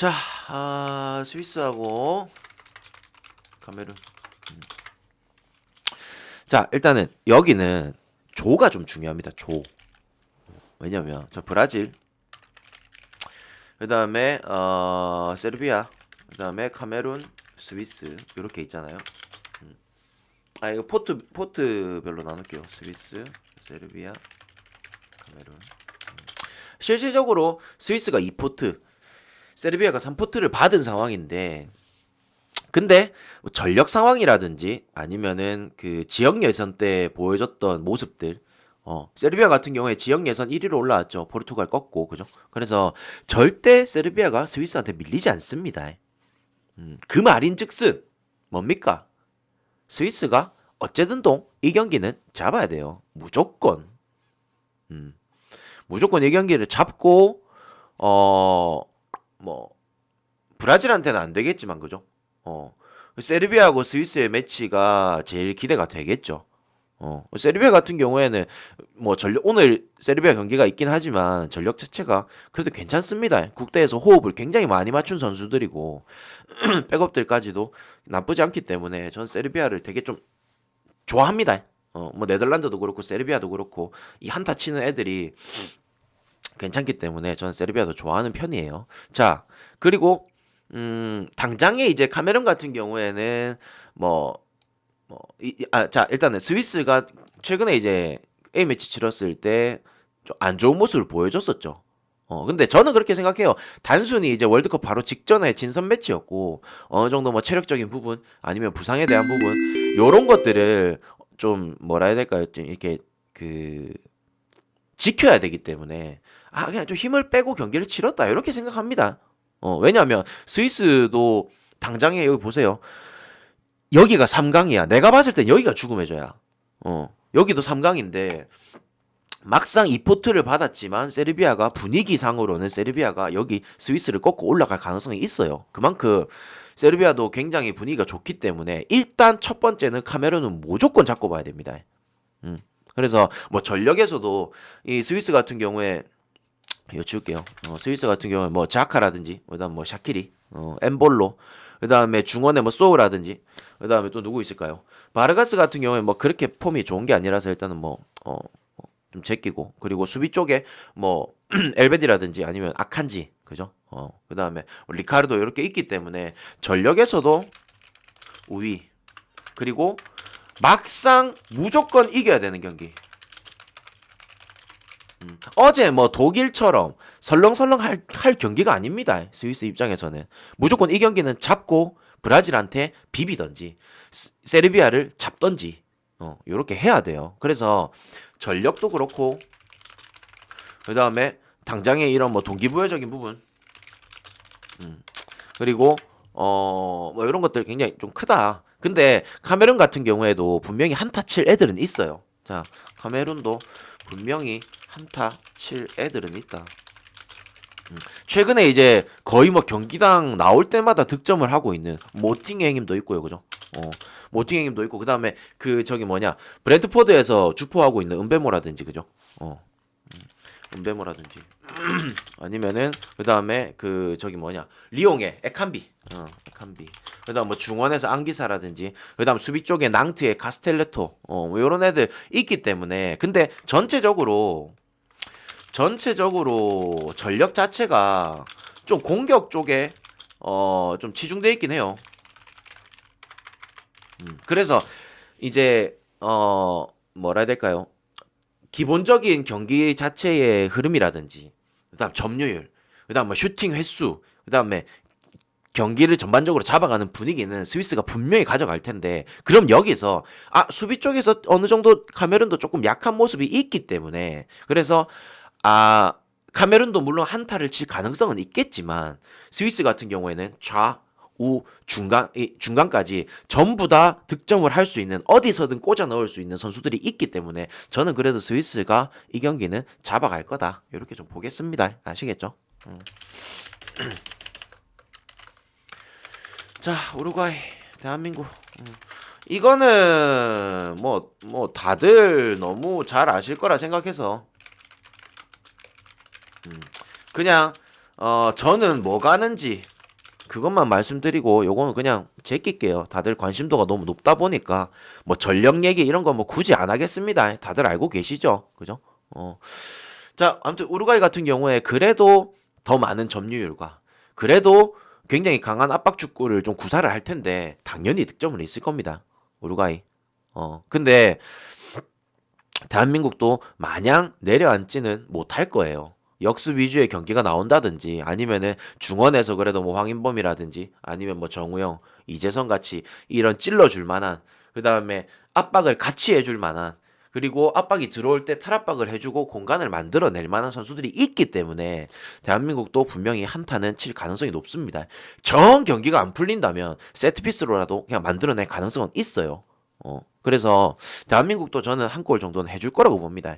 자, 스위스하고 카메룬. 자, 일단은 여기는 조가 좀 중요합니다. 조. 왜냐면 저 브라질, 그 다음에 세르비아, 그 다음에 카메룬, 스위스 이렇게 있잖아요. 이거 포트별로 나눌게요. 스위스, 세르비아, 카메룬. 실질적으로 스위스가 2포트, 세르비아가 3포트를 받은 상황인데, 근데 뭐 전력 상황이라든지 아니면은 그 지역 예선 때 보여줬던 모습들, 세르비아 같은 경우에 지역 예선 1위로 올라왔죠. 포르투갈 꺾고, 그죠? 그래서 절대 세르비아가 스위스한테 밀리지 않습니다. 그 말인즉슨 뭡니까? 스위스가 어쨌든 이 경기는 잡아야 돼요. 무조건. 무조건 이 경기를 잡고 뭐 브라질한테는 안 되겠지만, 그죠? 세르비아하고 스위스의 매치가 제일 기대가 되겠죠. 세르비아 같은 경우에는 뭐 오늘 세르비아 경기가 있긴 하지만 전력 자체가 그래도 괜찮습니다. 국대에서 호흡을 굉장히 많이 맞춘 선수들이고 백업들까지도 나쁘지 않기 때문에 전 세르비아를 되게 좀 좋아합니다. 뭐 네덜란드도 그렇고 세르비아도 그렇고 이 한타 치는 애들이 괜찮기 때문에 저는 세르비아도 좋아하는 편이에요. 자, 그리고 당장에 이제 카메룬 같은 경우에는 자, 일단은 스위스가 최근에 이제 A매치 치렀을 때 좀 안 좋은 모습을 보여줬었죠. 근데 저는 그렇게 생각해요. 단순히 이제 월드컵 바로 직전에 진선 매치였고, 어느 정도 뭐 체력적인 부분, 아니면 부상에 대한 부분, 요런 것들을 좀 뭐라 해야 될까요? 좀 이렇게 지켜야 되기 때문에, 그냥 좀 힘을 빼고 경기를 치렀다. 이렇게 생각합니다. 왜냐면, 스위스도 당장에 여기 보세요. 여기가 3강이야. 내가 봤을 땐 여기가 죽음의 조야. 여기도 3강인데 막상 2포트를 받았지만 세르비아가 분위기상으로는 세르비아가 여기 스위스를 꺾고 올라갈 가능성이 있어요. 그만큼 세르비아도 굉장히 분위기가 좋기 때문에 일단 첫 번째는 카메룬은 무조건 잡고 봐야 됩니다. 그래서 뭐 전력에서도 이 스위스 같은 경우에 이거 지울게요. 스위스 같은 경우에 뭐 자카라든지 그다음 뭐 샤키리, 엠볼로, 그다음에 중원에 뭐 소우라든지, 그다음에 또 누구 있을까요? 바르가스 같은 경우에 뭐 그렇게 폼이 좋은 게 아니라서 일단은 좀 제끼고, 그리고 수비 쪽에 뭐 엘베디라든지 아니면 아칸지, 그죠? 그다음에 리카르도 이렇게 있기 때문에 전력에서도 우위. 그리고 막상 무조건 이겨야 되는 경기. 어제 뭐 독일처럼 설렁설렁 할 경기가 아닙니다. 스위스 입장에서는 무조건 이 경기는 잡고 브라질한테 비비던지 세르비아를 잡던지 요렇게 해야 돼요. 그래서 전력도 그렇고, 그 다음에 당장의 이런 뭐 동기부여적인 부분, 그리고 뭐 이런 것들 굉장히 좀 크다. 근데 카메룬 같은 경우에도 분명히 한타 칠 애들은 있어요. 자, 카메룬도 분명히 한타 칠 애들은 있다. 최근에 이제 거의 뭐 경기당 나올 때마다 득점을 하고 있는 모팅행님도 있고요, 그죠? 모팅행님도 있고, 그 다음에 브렌트포드에서 주포하고 있는 은베모라든지, 그죠? 은베모라든지 아니면은 그 다음에 리옹의 에칸비, 에칸비. 그다음 뭐 중원에서 앙기사라든지, 그다음 수비 쪽에 낭트의 카스텔레토, 뭐 이런 애들 있기 때문에. 근데 전체적으로 전력 자체가 좀 공격 쪽에 좀 치중돼 있긴 해요. 그래서 이제 뭐라 해야 될까요? 기본적인 경기 자체의 흐름이라든지, 그다음 점유율, 그다음 뭐 슈팅 횟수, 그다음에 경기를 전반적으로 잡아가는 분위기는 스위스가 분명히 가져갈 텐데, 그럼 여기서 수비 쪽에서 어느 정도 카메룬도 조금 약한 모습이 있기 때문에, 그래서 카메룬도 물론 한타를 칠 가능성은 있겠지만 스위스 같은 경우에는 좌우 중간까지 전부 다 득점을 할 수 있는, 어디서든 꽂아 넣을 수 있는 선수들이 있기 때문에 저는 그래도 스위스가 이 경기는 잡아갈 거다, 이렇게 좀 보겠습니다. 아시겠죠? 자, 우루과이, 대한민국. 이거는 뭐 다들 너무 잘 아실 거라 생각해서 그냥 저는 뭐 가는지 그것만 말씀드리고 요거는 그냥 제낄게요. 다들 관심도가 너무 높다 보니까 뭐 전력 얘기 이런 거 뭐 굳이 안 하겠습니다. 다들 알고 계시죠? 그죠? 자, 아무튼 우루과이 같은 경우에 그래도 더 많은 점유율과 그래도 굉장히 강한 압박 축구를 좀 구사를 할 텐데 당연히 득점은 있을 겁니다. 우루과이. 근데 대한민국도 마냥 내려앉지는 못할 거예요. 역습 위주의 경기가 나온다든지 아니면은 중원에서 그래도 뭐 황인범이라든지 아니면 뭐 정우영, 이재성 같이 이런 찔러줄 만한 그다음에 압박을 같이 해줄 만한 그리고 압박이 들어올 때 탈압박을 해주고 공간을 만들어낼 만한 선수들이 있기 때문에 대한민국도 분명히 한타는 칠 가능성이 높습니다. 정 경기가 안 풀린다면 세트피스로라도 그냥 만들어낼 가능성은 있어요. 그래서 대한민국도 저는 한 골 정도는 해줄 거라고 봅니다.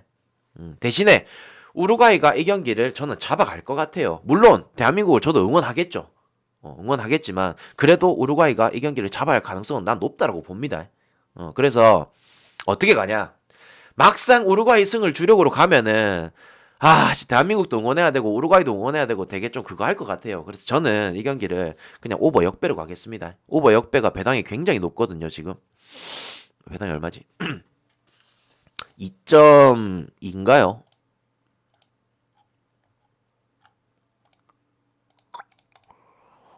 대신에 우루과이가 이 경기를 저는 잡아갈 것 같아요. 물론 대한민국을 저도 응원하겠죠. 응원하겠지만 그래도 우루과이가 이 경기를 잡아야 할 가능성은 난 높다라고 봅니다. 그래서 어떻게 가냐? 막상 우루과이 승을 주력으로 가면은 대한민국도 응원해야 되고 우루과이도 응원해야 되고 되게 좀 그거 할 것 같아요. 그래서 저는 이 경기를 그냥 오버 역배로 가겠습니다. 오버 역배가 배당이 굉장히 높거든요, 지금. 배당이 얼마지? 2.2인가요?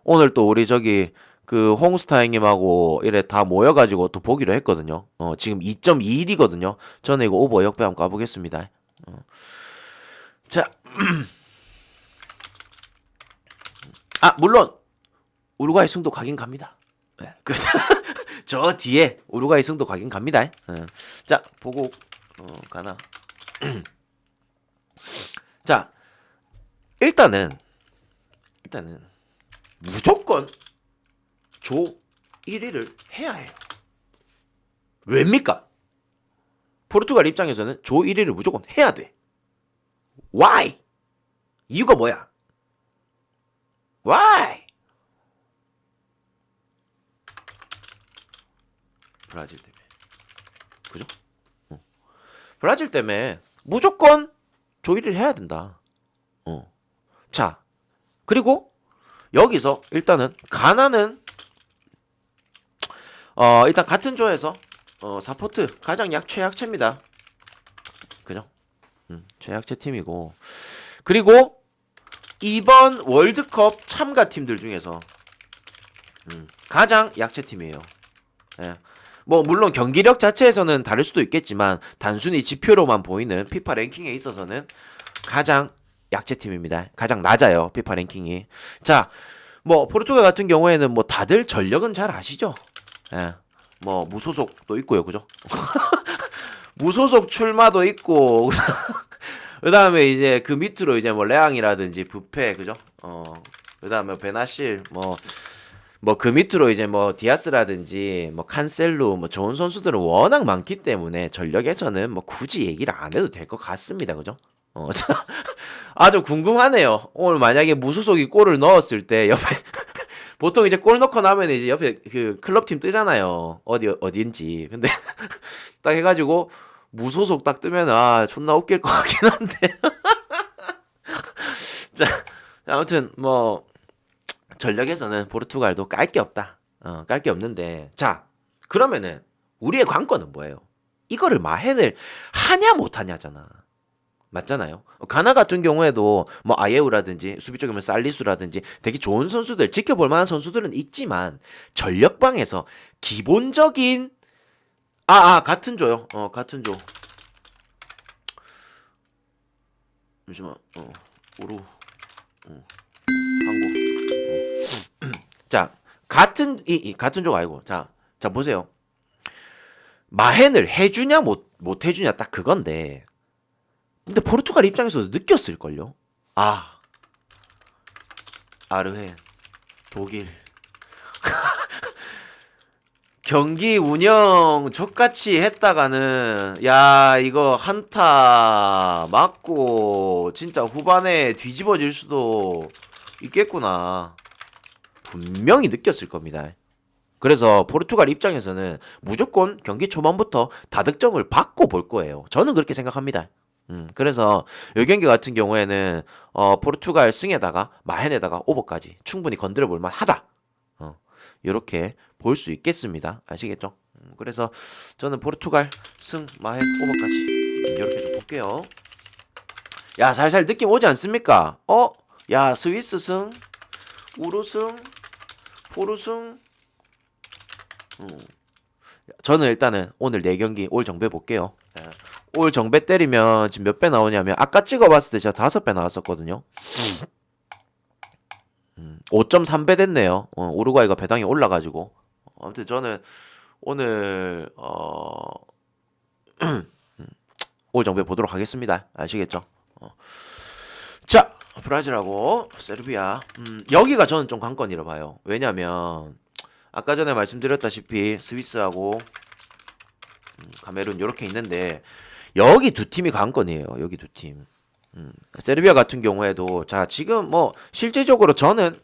오늘 또 우리 저기 그 홍스타 형님하고 이래 다 모여가지고 또 보기로 했거든요. 지금 2.21이거든요. 저는 이거 오버 역배 한번 까보겠습니다. 자, 물론 우루과이 승도 가긴 갑니다. 네, 저 뒤에 우루과이 승도 가긴 갑니다. 자, 보고 가나. 자, 일단은 무조건 조 1위를 해야 해요. 왜입니까? 포르투갈 입장에서는 조 1위를 무조건 해야 돼. Why? 이유가 뭐야? Why? 브라질 때문에. 그죠? 브라질 때문에 무조건 조 1위를 해야 된다. 자, 그리고 여기서 일단은 가나는 일단 같은 조에서 사포트 가장 최약체입니다. 그죠? 최약체 팀이고 그리고 이번 월드컵 참가 팀들 중에서 가장 약체 팀이에요. 예. 뭐 물론 경기력 자체에서는 다를 수도 있겠지만 단순히 지표로만 보이는 피파 랭킹에 있어서는 가장 약체 팀입니다. 가장 낮아요. 피파 랭킹이. 자, 뭐 포르투갈 같은 경우에는 뭐 다들 전력은 잘 아시죠? 예. 뭐 무소속도 있고요. 그죠? 무소속 출마도 있고 그다음에 이제 그 밑으로 이제 뭐 레앙이라든지 부페 그죠? 그다음에 베나실 뭐 그 밑으로 이제 뭐 디아스라든지 뭐 칸셀루 뭐 좋은 선수들은 워낙 많기 때문에 전력에서는 뭐 굳이 얘기를 안 해도 될 것 같습니다. 그죠? 아주 궁금하네요. 오늘 만약에 무소속이 골을 넣었을 때 옆에 보통 이제 골 넣고 나면 이제 옆에 그 클럽팀 뜨잖아요. 어딘지. 근데 딱 해가지고 무소속 딱 뜨면 존나 웃길 것 같긴 한데. 자, 아무튼 뭐 전력에서는 포르투갈도 깔 게 없다. 깔 게 없는데 자, 그러면은 우리의 관건은 뭐예요? 이거를 마헨을 하냐 못하냐잖아. 맞잖아요. 가나 같은 경우에도 뭐 아예우라든지 수비 쪽이면 살리수라든지 되게 좋은 선수들 지켜볼 만한 선수들은 있지만 전력방에서 기본적인 같은 조요. 같은 조. 잠시만. 오루. 한국. 자, 같은 조가 아니고 자 보세요. 마헨을 해주냐 못 해주냐 딱 그건데. 근데 포르투갈 입장에서도 느꼈을걸요. 아르헨, 독일. 경기 운영 족같이 했다가는 야 이거 한타 맞고 진짜 후반에 뒤집어질 수도 있겠구나. 분명히 느꼈을 겁니다. 그래서 포르투갈 입장에서는 무조건 경기 초반부터 다득점을 받고 볼 거예요. 저는 그렇게 생각합니다. 그래서 이 경기 같은 경우에는 포르투갈 승에다가 마헨에다가 오버까지 충분히 건드려 볼 만하다. 이렇게 볼 수 있겠습니다. 아시겠죠? 그래서 저는 포르투갈 승 마헨 오버까지 이렇게 좀 볼게요. 야, 살살 느낌 오지 않습니까? 야, 스위스 승, 우루 승, 포르 승. 저는 일단은 오늘 4경기 올 정배 볼게요. 올 정배 때리면 지금 몇 배 나오냐면 아까 찍어봤을 때 제가 5배 나왔었거든요. 5.3배 됐네요. 우루과이가 배당이 올라가지고. 아무튼 저는 오늘 올 정배 보도록 하겠습니다. 아시겠죠? 자, 브라질하고 세르비아. 여기가 저는 좀 관건이라 봐요. 왜냐면 아까 전에 말씀드렸다시피 스위스하고 카메룬 이렇게 있는데 여기 두 팀이 관건이에요. 여기 두 팀. 세르비아 같은 경우에도 자 지금 뭐 실제적으로 저는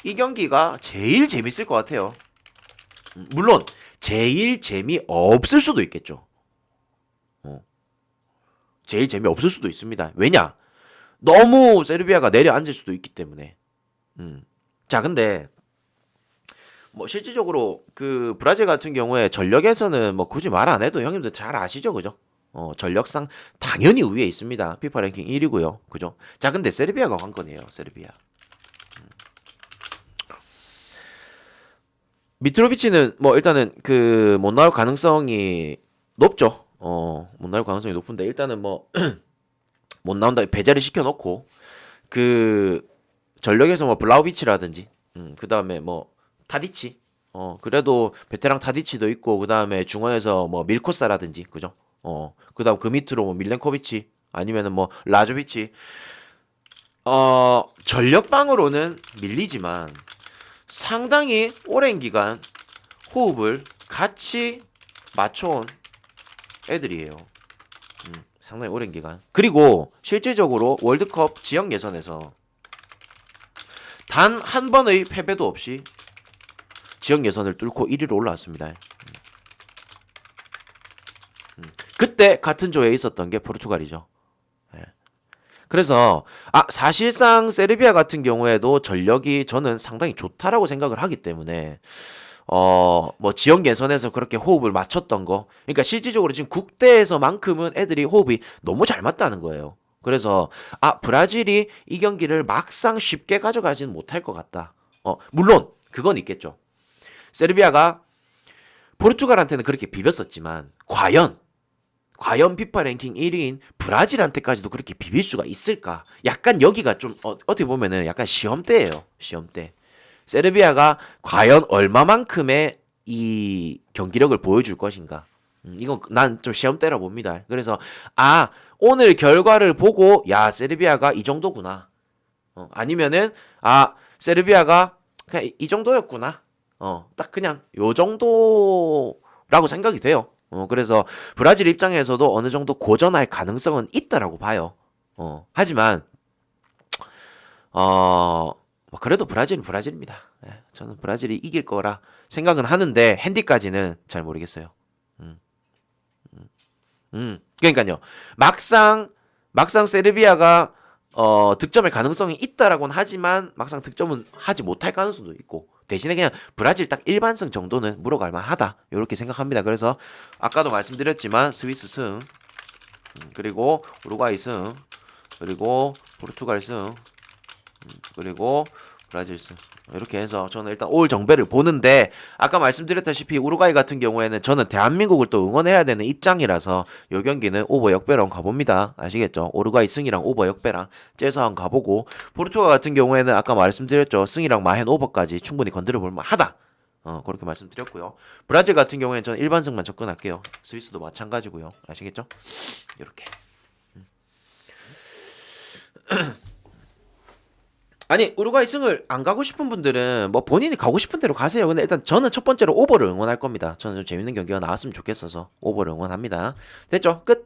이 경기가 제일 재밌을 것 같아요. 물론 제일 재미없을 수도 있겠죠. 제일 재미없을 수도 있습니다. 왜냐? 너무 세르비아가 내려앉을 수도 있기 때문에. 자, 근데 뭐 실질적으로 그 브라질 같은 경우에 전력에서는 뭐 굳이 말 안 해도 형님들 잘 아시죠, 그죠? 전력상 당연히 위에 있습니다. 피파 랭킹 1위고요, 그죠? 자, 근데 세르비아가 관건이에요, 세르비아. 미트로비치는 뭐 일단은 그 못 나올 가능성이 높죠. 못 나올 가능성이 높은데 일단은 뭐 못 나온다 배제를 시켜놓고 그 전력에서 뭐 블라우비치라든지 그 다음에 뭐 타디치 그래도 베테랑 타디치도 있고 그 다음에 중원에서 뭐 밀코사라든지 그죠? 그 다음 그 밑으로 뭐 밀렌코비치 아니면은 뭐 라조비치 전력방으로는 밀리지만 상당히 오랜 기간 호흡을 같이 맞춰온 애들이에요. 상당히 오랜 기간. 그리고 실질적으로 월드컵 지역 예선에서 단 한 번의 패배도 없이 지역 예선을 뚫고 1위로 올라왔습니다. 그때 같은 조에 있었던 게 포르투갈이죠. 그래서 사실상 세르비아 같은 경우에도 전력이 저는 상당히 좋다라고 생각을 하기 때문에 뭐 지역 예선에서 그렇게 호흡을 맞췄던 거 그러니까 실질적으로 지금 국대에서만큼은 애들이 호흡이 너무 잘 맞다는 거예요. 그래서 브라질이 이 경기를 막상 쉽게 가져가지는 못할 것 같다. 물론 그건 있겠죠. 세르비아가 포르투갈한테는 그렇게 비볐었지만 과연 피파 랭킹 1위인 브라질한테까지도 그렇게 비빌 수가 있을까? 약간 여기가 좀 어떻게 보면은 약간 시험대예요. 시험대. 세르비아가 과연 얼마만큼의 이 경기력을 보여줄 것인가? 이건 난 좀 시험대라 봅니다. 그래서 오늘 결과를 보고 야 세르비아가 이 정도구나. 아니면은 세르비아가 그냥 이 정도였구나. 딱 그냥 요 정도라고 생각이 돼요. 그래서 브라질 입장에서도 어느 정도 고전할 가능성은 있다라고 봐요. 하지만 뭐 그래도 브라질은 브라질입니다. 저는 브라질이 이길 거라 생각은 하는데 핸디까지는 잘 모르겠어요. 그러니까요. 막상 세르비아가 득점할 가능성이 있다라고는 하지만 막상 득점은 하지 못할 가능성도 있고 대신에 그냥 브라질 딱 일반승 정도는 물어갈 만하다 이렇게 생각합니다. 그래서 아까도 말씀드렸지만 스위스 승 그리고 우루과이 승 그리고 포르투갈 승 그리고 브라질 승 이렇게 해서 저는 일단 올 정배를 보는데 아까 말씀드렸다시피 우루과이 같은 경우에는 저는 대한민국을 또 응원해야 되는 입장이라서 요 경기는 오버 역배로 한번 가봅니다. 아시겠죠? 우루과이 승이랑 오버 역배랑 째서 한번 가보고 포르투갈 같은 경우에는 아까 말씀드렸죠. 승이랑 마헨 오버까지 충분히 건드려 볼만 하다. 그렇게 말씀드렸고요. 브라질 같은 경우에는 저는 일반승만 접근할게요. 스위스도 마찬가지고요. 아시겠죠? 이렇게. 아니 우루과이 승을 안 가고 싶은 분들은 뭐 본인이 가고 싶은 대로 가세요. 근데 일단 저는 첫 번째로 오버를 응원할 겁니다. 저는 좀 재밌는 경기가 나왔으면 좋겠어서 오버를 응원합니다. 됐죠? 끝.